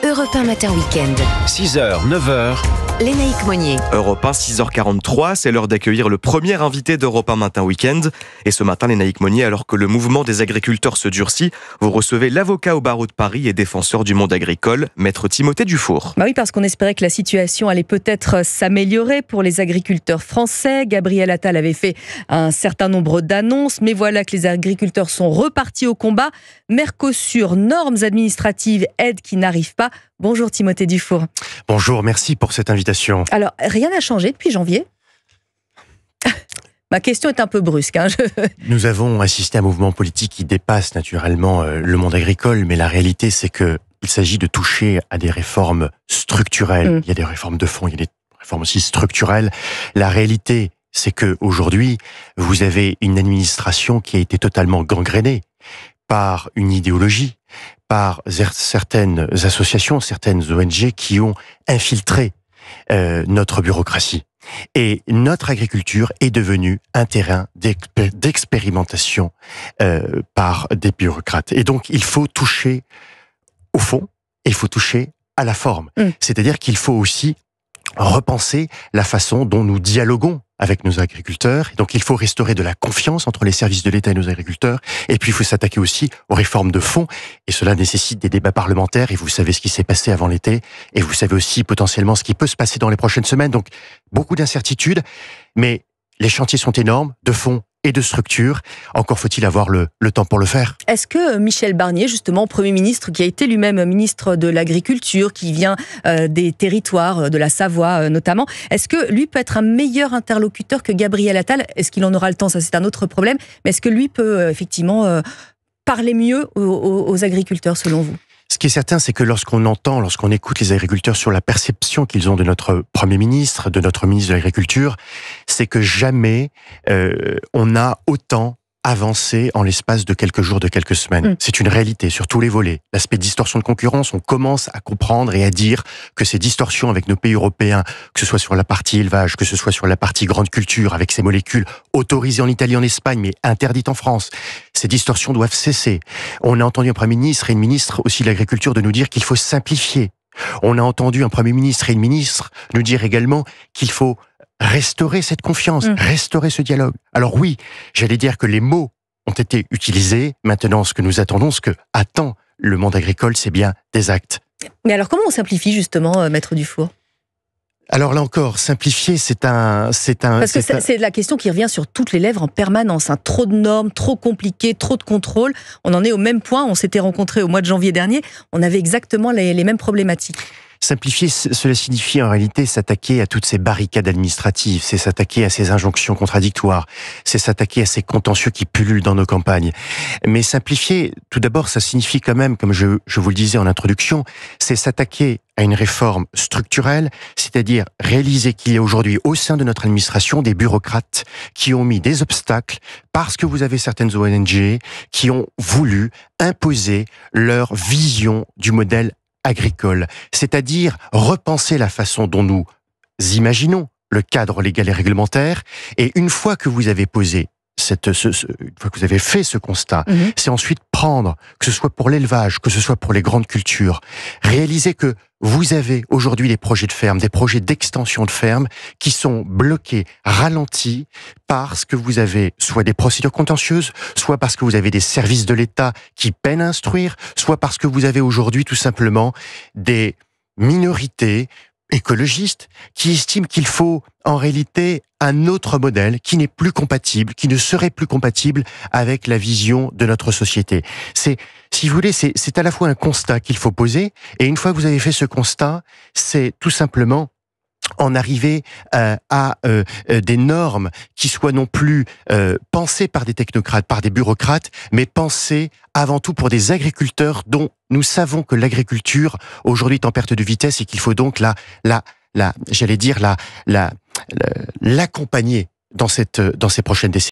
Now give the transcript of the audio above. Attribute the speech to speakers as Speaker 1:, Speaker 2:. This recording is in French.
Speaker 1: Europe 1 Matin Week-end.
Speaker 2: 6h, 9h.
Speaker 1: Lénaïque Monnier.
Speaker 3: Europe 1, 6h43, c'est l'heure d'accueillir le premier invité d'Europe 1 Matin Week-end. Et ce matin, Lénaïque Monnier, alors que le mouvement des agriculteurs se durcit, vous recevez l'avocat au barreau de Paris et défenseur du monde agricole, maître Timothée Dufour.
Speaker 4: Oui, parce qu'on espérait que la situation allait peut-être s'améliorer pour les agriculteurs français. Gabriel Attal avait fait un certain nombre d'annonces, mais voilà que les agriculteurs sont repartis au combat. Mercosur, normes administratives, aides qui n'arrivent pas. Bonjour Timothée Dufour.
Speaker 5: Bonjour, merci pour cette invitation.
Speaker 4: Alors, rien n'a changé depuis janvier. Ma question est un peu brusque.
Speaker 5: Nous avons assisté à un mouvement politique qui dépasse naturellement le monde agricole, mais la réalité c'est qu'il s'agit de toucher à des réformes structurelles. Il y a des réformes de fond, il y a des réformes aussi structurelles. La réalité c'est qu'aujourd'hui, vous avez une administration qui a été totalement gangrénée par une idéologie, par certaines associations, certaines ONG qui ont infiltré notre bureaucratie. Et notre agriculture est devenue un terrain d'expérimentation par des bureaucrates. Et donc, il faut toucher au fond et il faut toucher à la forme. C'est-à-dire qu'il faut aussi repenser la façon dont nous dialoguons avec nos agriculteurs. Donc, il faut restaurer de la confiance entre les services de l'État et nos agriculteurs. Et puis, il faut s'attaquer aussi aux réformes de fond. Et cela nécessite des débats parlementaires. Et vous savez ce qui s'est passé avant l'été. Et vous savez aussi potentiellement ce qui peut se passer dans les prochaines semaines. Donc, beaucoup d'incertitudes. Mais les chantiers sont énormes, de fond et de structure. Encore faut-il avoir le temps pour le faire.
Speaker 4: Est-ce que Michel Barnier, justement, Premier ministre, qui a été lui-même ministre de l'Agriculture, qui vient des territoires, de la Savoie notamment, est-ce que lui peut être un meilleur interlocuteur que Gabriel Attal? Est-ce qu'il en aura le temps? Ça, c'est un autre problème. Mais est-ce que lui peut effectivement parler mieux aux agriculteurs, selon vous?
Speaker 5: Ce qui est certain, c'est que lorsqu'on écoute les agriculteurs sur la perception qu'ils ont de notre Premier ministre, de notre ministre de l'Agriculture, c'est que jamais on a autant avancé en l'espace de quelques jours, de quelques semaines. C'est une réalité sur tous les volets. L'aspect distorsion de concurrence, on commence à comprendre et à dire que ces distorsions avec nos pays européens, que ce soit sur la partie élevage, que ce soit sur la partie grande culture, avec ces molécules autorisées en Italie, en Espagne, mais interdites en France, ces distorsions doivent cesser. On a entendu un Premier ministre et une ministre aussi de l'Agriculture de nous dire qu'il faut simplifier. On a entendu un Premier ministre et une ministre nous dire également qu'il faut restaurer cette confiance, restaurer ce dialogue. Alors oui, j'allais dire que les mots ont été utilisés. Maintenant, ce que nous attendons, ce que attend le monde agricole, c'est bien des actes.
Speaker 4: Mais alors, comment on simplifie justement, maître Dufour?
Speaker 5: Alors là encore, simplifier, Parce
Speaker 4: que c'est la question qui revient sur toutes les lèvres en permanence. Trop de normes, trop compliqué, trop de contrôles. On en est au même point. On s'était rencontrés au mois de janvier dernier. On avait exactement les mêmes problématiques.
Speaker 5: Simplifier, cela signifie en réalité s'attaquer à toutes ces barricades administratives, c'est s'attaquer à ces injonctions contradictoires, c'est s'attaquer à ces contentieux qui pullulent dans nos campagnes. Mais simplifier, tout d'abord, ça signifie quand même, comme je vous le disais en introduction, c'est s'attaquer à une réforme structurelle, c'est-à-dire réaliser qu'il y a aujourd'hui au sein de notre administration des bureaucrates qui ont mis des obstacles parce que vous avez certaines ONG qui ont voulu imposer leur vision du modèle agricole, c'est-à-dire repenser la façon dont nous imaginons le cadre légal et réglementaire. Et une fois que vous avez posé une fois que vous avez fait ce constat, c'est ensuite prendre, que ce soit pour l'élevage, que ce soit pour les grandes cultures, réaliser que vous avez aujourd'hui des projets de ferme, des projets d'extension de ferme qui sont bloqués, ralentis, parce que vous avez soit des procédures contentieuses, soit parce que vous avez des services de l'État qui peinent à instruire, soit parce que vous avez aujourd'hui tout simplement des minorités écologistes qui estiment qu'il faut en réalité un autre modèle qui n'est plus compatible, qui ne serait plus compatible avec la vision de notre société. Si vous voulez, c'est à la fois un constat qu'il faut poser, et une fois que vous avez fait ce constat, c'est tout simplement en arriver à des normes qui soient non plus pensées par des technocrates, par des bureaucrates, mais pensées avant tout pour des agriculteurs dont nous savons que l'agriculture aujourd'hui est en perte de vitesse et qu'il faut donc l'accompagner dans ces prochaines décennies.